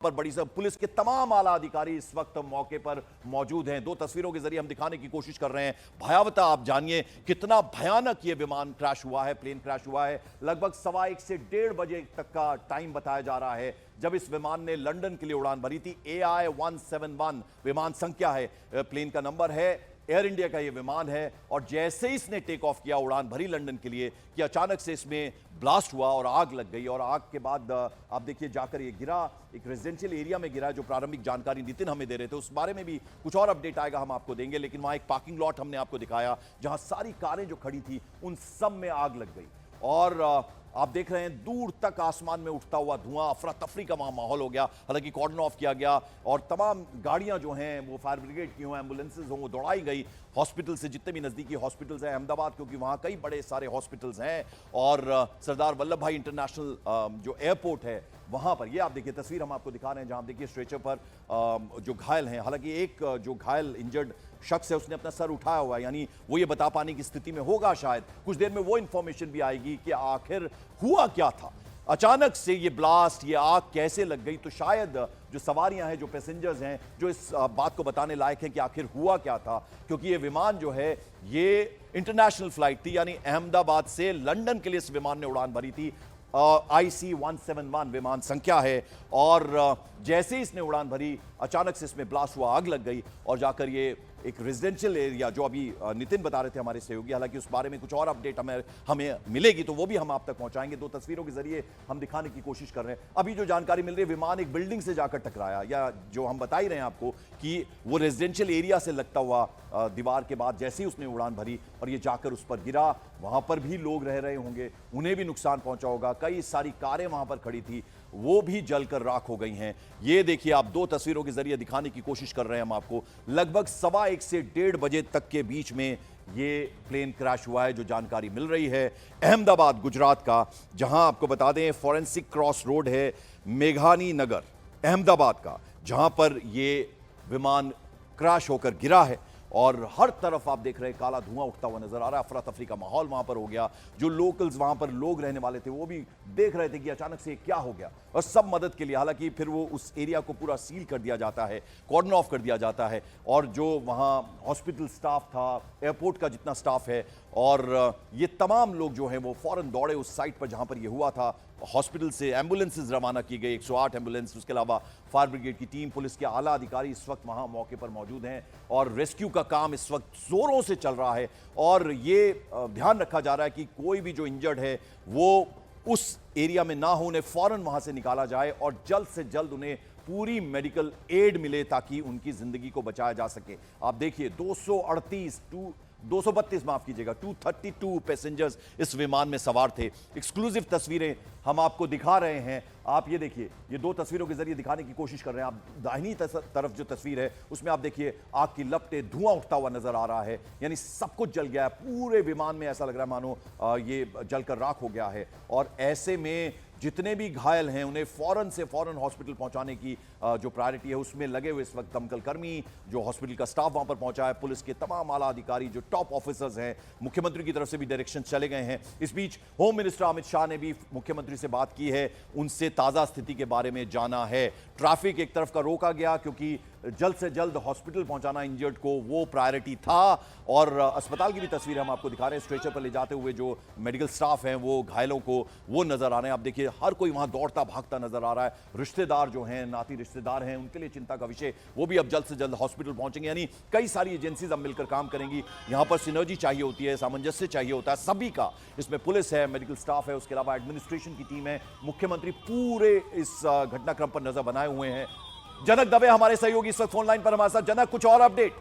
पर बड़ी सब पुलिस के तमाम आला अधिकारी इस वक्त मौके पर मौजूद हैं। दो तस्वीरों के जरिए हम दिखाने की कोशिश कर रहे हैं भयावता। आप जानिए कितना भयानक ये विमान क्रैश हुआ है, प्लेन क्रैश हुआ है। लगभग 1:15 से 1:30 बजे तक का टाइम बताया जा रहा है जब इस विमान ने लंदन के लिए उड़ान भरी थी। AI-171 विमान संख्या है, प्लेन का नंबर है, एयर इंडिया का ये विमान है। और जैसे ही इसने टेक ऑफ किया, उड़ान भरी लंदन के लिए, कि अचानक से इसमें ब्लास्ट हुआ और आग लग गई। और आग के बाद आप देखिए जाकर ये गिरा, एक रेजिडेंशियल एरिया में गिरा। जो प्रारंभिक जानकारी नितिन हमें दे रहे थे उस बारे में भी कुछ और अपडेट आएगा, हम आपको देंगे। लेकिन वहां एक पार्किंग लॉट हमने आपको दिखाया जहां सारी कारें जो खड़ी थी उन सब में आग लग गई। और आप देख रहे हैं दूर तक आसमान में उठता हुआ धुआं, अफरा तफरी का वहां माहौल हो गया। हालांकि कॉर्डन ऑफ किया गया और तमाम गाड़ियां जो हैं वो फायर ब्रिगेड की हों, एम्बुलेंसेज हों, वो दौड़ाई गई हॉस्पिटल से, जितने भी नजदीकी हॉस्पिटल्स हैं अहमदाबाद, क्योंकि वहां कई बड़े सारे हॉस्पिटल्स हैं। और सरदार वल्लभ भाई इंटरनेशनल जो एयरपोर्ट है वहां पर, ये आप देखिए तस्वीर हम आपको दिखा रहे हैं जहां आप देखिए स्ट्रेचर पर जो घायल हैं। हालांकि एक जो घायल इंजर्ड शख्स है उसने अपना सर उठाया हुआ है, यानी वो ये बता पाने की स्थिति में होगा। शायद कुछ देर में वो इंफॉर्मेशन भी आएगी कि आखिर हुआ क्या था, अचानक से ये ब्लास्ट, ये आग कैसे लग गई। तो शायद जो सवारियां हैं, जो पैसेंजर्स हैं, जो इस बात को बताने लायक हैं कि आखिर हुआ क्या था। क्योंकि ये विमान जो है ये इंटरनेशनल फ्लाइट थी, यानी अहमदाबाद से लंदन के लिए इस विमान ने उड़ान भरी थी। IC-171 विमान संख्या है। और जैसे ही इसने उड़ान भरी अचानक से इसमें ब्लास्ट हुआ, आग लग गई और जाकर ये एक रेजिडेंशियल एरिया, जो अभी नितिन बता रहे थे हमारे सहयोगी, हालांकि उस बारे में कुछ और अपडेट हमें मिलेगी तो वो भी हम आप तक पहुंचाएंगे। दो तस्वीरों के जरिए हम दिखाने की कोशिश कर रहे हैं। अभी जो जानकारी मिल रही है, विमान एक बिल्डिंग से जाकर टकराया, या जो हम बता ही रहे हैं आपको कि वो रेजिडेंशियल एरिया से लगता हुआ दीवार के बाद जैसे ही उसने उड़ान भरी और ये जाकर उस पर गिरा। वहां पर भी लोग रह रहे होंगे, उन्हें भी नुकसान पहुंचा होगा। कई सारी कारें वहां पर खड़ी थी, वो भी जलकर राख हो गई हैं। ये देखिए आप दो तस्वीरों के जरिए दिखाने की कोशिश कर रहे हैं हम आपको। लगभग 1:15 से 1:30 बजे तक के बीच में ये प्लेन क्रैश हुआ है, जो जानकारी मिल रही है अहमदाबाद गुजरात का। जहां आपको बता दें फॉरेंसिक क्रॉस रोड है, मेघानी नगर अहमदाबाद का, जहां पर ये विमान क्रैश होकर गिरा है। और हर तरफ आप देख रहे हैं काला धुआं उठता हुआ नजर आ रहा है। अफरा तफरी का माहौल वहां पर हो गया। जो लोकल्स वहां पर लोग रहने वाले थे वो भी देख रहे थे कि अचानक से क्या हो गया, और सब मदद के लिए, हालांकि फिर वो उस एरिया को पूरा सील कर दिया जाता है, कॉर्डन ऑफ कर दिया जाता है। और जो वहां हॉस्पिटल स्टाफ था, एयरपोर्ट का जितना स्टाफ है, और ये तमाम लोग जो हैं वो फौरन दौड़े उस साइट पर जहां पर ये हुआ था। हॉस्पिटल से एम्बुलेंसेज रवाना की गई, 108 एम्बुलेंस, उसके अलावा फायर ब्रिगेड की टीम, पुलिस के आला अधिकारी इस वक्त वहां मौके पर मौजूद हैं। और रेस्क्यू का काम इस वक्त जोरों से चल रहा है। और ये ध्यान रखा जा रहा है कि कोई भी जो इंजर्ड है वो उस एरिया में ना हो, उन्हें फौरन वहां से निकाला जाए और जल्द से जल्द उन्हें पूरी मेडिकल एड मिले ताकि उनकी जिंदगी को बचाया जा सके। आप देखिए 232 माफ कीजिएगा, 232 पैसेंजर्स इस विमान में सवार थे। एक्सक्लूसिव तस्वीरें हम आपको दिखा रहे हैं। आप ये देखिए, ये दो तस्वीरों के जरिए दिखाने की कोशिश कर रहे हैं। आप दाहिनी तरफ जो तस्वीर है उसमें आप देखिए आग की लपटें, धुआं उठता हुआ नजर आ रहा है, यानी सब कुछ जल गया है। पूरे विमान में ऐसा लग रहा है मानो ये जलकर राख हो गया है। और ऐसे में जितने भी घायल हैं उन्हें फौरन से फौरन हॉस्पिटल पहुंचाने की जो प्रायोरिटी है उसमें लगे हुए इस वक्त दमकल कर्मी, जो हॉस्पिटल का स्टाफ वहां पर पहुंचा है, पुलिस के तमाम आला अधिकारी, जो टॉप ऑफिसर्स हैं। मुख्यमंत्री की तरफ से भी डायरेक्शन चले गए हैं। इस बीच होम मिनिस्टर अमित शाह ने भी मुख्यमंत्री से बात की है, उनसे ताजा स्थिति के बारे में जाना है। ट्रैफिक एक तरफ का रोका गया क्योंकि जल्द से जल्द हॉस्पिटल पहुंचाना इंजर्ड को वो प्रायोरिटी था। और अस्पताल की भी तस्वीर हम आपको दिखा रहे हैं। स्ट्रेचर पर ले जाते हुए जो मेडिकल स्टाफ हैं वो घायलों को वो नजर आ रहे हैं। आप देखिए हर कोई वहां दौड़ता भागता नजर आ रहा है। रिश्तेदार जो हैं, नाती रिश्तेदार हैं, उनके लिए चिंता का विषय, वो भी अब जल्द से जल्द हॉस्पिटल पहुंचेंगे। यानी कई सारी एजेंसीज अब मिलकर काम करेंगी। यहां पर सिनर्जी चाहिए होती है, सामंजस्य चाहिए होता है सभी का। इसमें पुलिस है, मेडिकल स्टाफ है, उसके अलावा एडमिनिस्ट्रेशन की टीम है। मुख्यमंत्री पूरे इस घटनाक्रम पर नजर बनाए हुए हैं। जनक दवे हमारे सहयोगी इस वक्त फोन लाइन पर हमारे साथ। जनक, कुछ और अपडेट?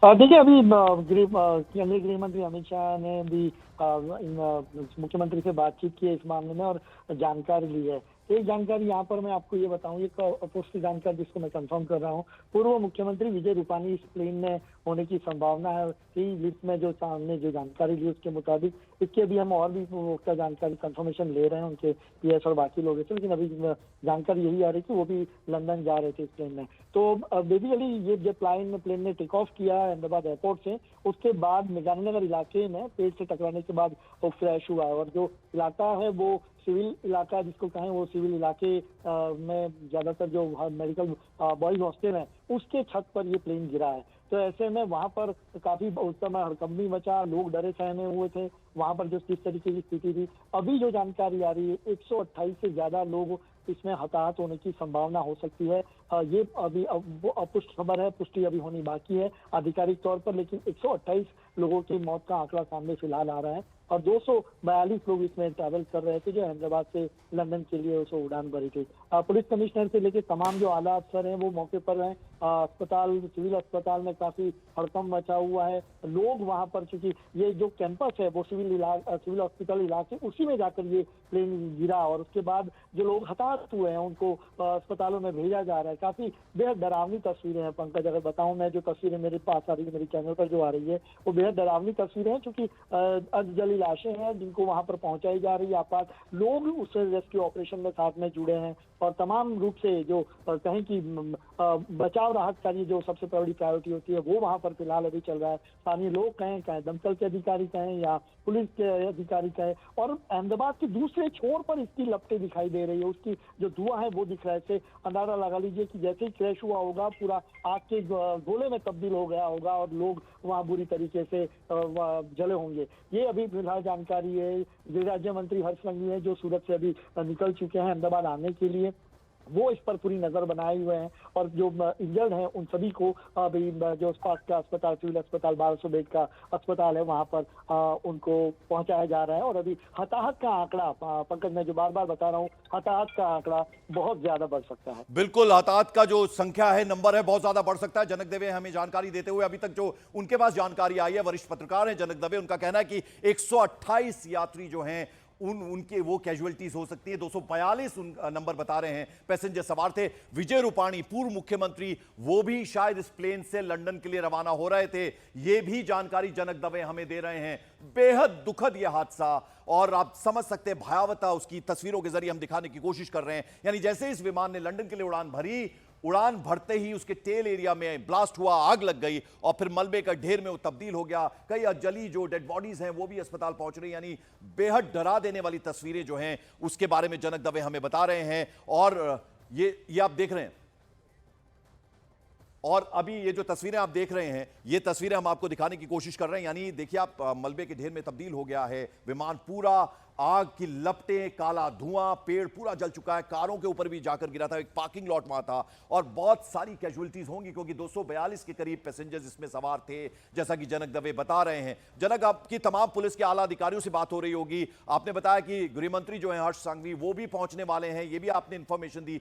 देखिए, अभी केंद्रीय गृह मंत्री अमित शाह ने भी मुख्यमंत्री से बातचीत की है इस मामले में और जानकारी ली है। एक जानकारी यहाँ पर मैं आपको ये बताऊं, एक पुष्ट जानकारी जिसको मैं कंफर्म कर रहा हूँ। पूर्व मुख्यमंत्री विजय रूपानी इस प्लेन में होने की संभावना है कि लिस्ट में जो सामने जो जानकारी ली उसके मुताबिक। इसके अभी हम और भी पुख्ता जानकारी कंफर्मेशन ले रहे हैं उनके PS और बाकी लोगों से, लेकिन अभी जानकारी यही आ रही कि वो भी लंदन जा रहे थे इस प्लेन में। तो बेसिकली ये जब प्लेन ने टेक ऑफ किया अहमदाबाद एयरपोर्ट से, उसके बाद मेघानी नगर इलाके में पेड़ से टकराने के बाद वो क्रैश हुआ है। और जो इलाका है वो सिविल इलाका जिसको कहें, वो सिविल इलाके में ज्यादातर जो मेडिकल बॉयज हॉस्टल है उसके छत पर ये प्लेन गिरा है। तो ऐसे में वहां पर काफी उस समय हड़कंप मचा, लोग डरे सहमे हुए थे वहां पर जो किस तरीके की स्थिति थी। अभी जो जानकारी आ रही है 128 से ज्यादा लोग इसमें हताहत होने की संभावना हो सकती है। ये अभी वो अपुष्ट खबर है, पुष्टि अभी होनी बाकी है आधिकारिक तौर पर, लेकिन 128 लोगों की मौत का आंकड़ा सामने फिलहाल आ रहा है और 242 लोग इसमें ट्रैवल कर रहे थे जो अहमदाबाद से लंदन के लिए उसको उड़ान भरी थी। पुलिस कमिश्नर से लेकर तमाम जो आला अफसर हैं वो मौके पर हैं। अस्पताल, सिविल अस्पताल में काफी हड़कंप मचा हुआ है। लोग वहां पर, चूंकि ये जो कैंपस है वो सिविल हॉस्पिटल इलाके, उसी में जाकर ये प्लेन गिरा और उसके बाद जो लोग हताहत हुए हैं उनको अस्पतालों में भेजा जा रहा है। काफी बेहद डरावनी तस्वीरें हैं पंकज, अगर बताऊं मैं, जो तस्वीरें मेरे पास आ रही है, मेरी चैनल पर जो आ रही है, वो बेहद डरावनी तस्वीरें हैं, क्योंकि अर्धजली लाशें हैं जिनको वहां पर पहुंचाई जा रही है। आपात लोग उस रेस्क्यू ऑपरेशन में साथ में जुड़े हैं और तमाम रूप से जो कहें कि बचाव राहत कार्य जो सबसे बड़ी प्रायोरिटी होती है वो वहां पर फिलहाल अभी चल रहा है। स्थानीय लोग कहें, चाहे दमकल के अधिकारी कहें या पुलिस के अधिकारी कहें, और अहमदाबाद के दूसरे छोर पर इसकी लपटें दिखाई दे रही है, उसकी जो धुआं है वो दिख रहा है। इससे अंदाजा लगा लीजिए कि जैसे ही क्रैश हुआ होगा पूरा आग के गोले में तब्दील हो गया होगा और लोग वहां बुरी तरीके से जले होंगे। ये अभी फिलहाल जानकारी है। गृह राज्य मंत्री हर्ष संघवी है जो सूरत से अभी निकल चुके हैं अहमदाबाद आने के लिए, वो इस पर पूरी नजर बनाए हुए हैं और जो इंजर्ड हैं उन सभी को अभी जो पास का अस्पताल, सिविल अस्पताल 1200 बेड का अस्पताल है वहां पर उनको पहुंचाया जा रहा है। और अभी हताहत का आंकड़ा, पंकज मैं जो बार बार बता रहा हूँ, हताहत का आंकड़ा बहुत ज्यादा बढ़ सकता है। बिल्कुल, हताहत का जो संख्या है, नंबर है, बहुत ज्यादा बढ़ सकता है। जनक दवे हमें जानकारी देते हुए, अभी तक जो उनके पास जानकारी आई है, वरिष्ठ पत्रकार हैं जनक दवे, उनका कहना है कि 128 यात्री जो हैं उनके वो कैजुअलिटीज हो सकती है। 242 नंबर बता रहे हैं पैसेंजर सवार थे। विजय रूपाणी पूर्व मुख्यमंत्री, वो भी शायद इस प्लेन से लंदन के लिए रवाना हो रहे थे। ये भी जानकारी जनक दवे हमें दे रहे हैं। बेहद दुखद यह हादसा, और आप समझ सकते हैं भयावहता उसकी तस्वीरों के जरिए हम दिखाने की कोशिश कर रहे हैं। यानी जैसे इस विमान ने लंदन के लिए उड़ान भरी, उड़ान भरते ही उसके टेल एरिया में ब्लास्ट हुआ, आग लग गई और फिर मलबे का ढेर में वो तब्दील हो गया। कई जली जो डेड बॉडीज हैं वो भी अस्पताल पहुंच रही। यानी बेहद डरा देने वाली तस्वीरें जो हैं उसके बारे में जनक दवे हमें बता रहे हैं। और ये आप देख रहे हैं, और अभी ये जो तस्वीरें आप देख रहे हैं, ये तस्वीरें हम आपको दिखाने की कोशिश कर रहे हैं। यानी देखिए आप, मलबे के ढेर में तब्दील हो गया है विमान, पूरा आग की लपटें, काला धुआं, पेड़ पूरा जल चुका है। कारों के ऊपर भी जाकर गिरा था, एक पार्किंग लॉट वहां था, और बहुत सारी कैजुअलिटीज होंगी क्योंकि 242 के करीब पैसेंजर्स इसमें सवार थे, जैसा कि जनक दवे बता रहे हैं। जनक, आपकी तमाम पुलिस के आला अधिकारियों से बात हो रही होगी। आपने बताया कि गृह मंत्री जो है हर्ष संघवी वो भी पहुंचने वाले हैं, ये भी आपने इंफॉर्मेशन दी।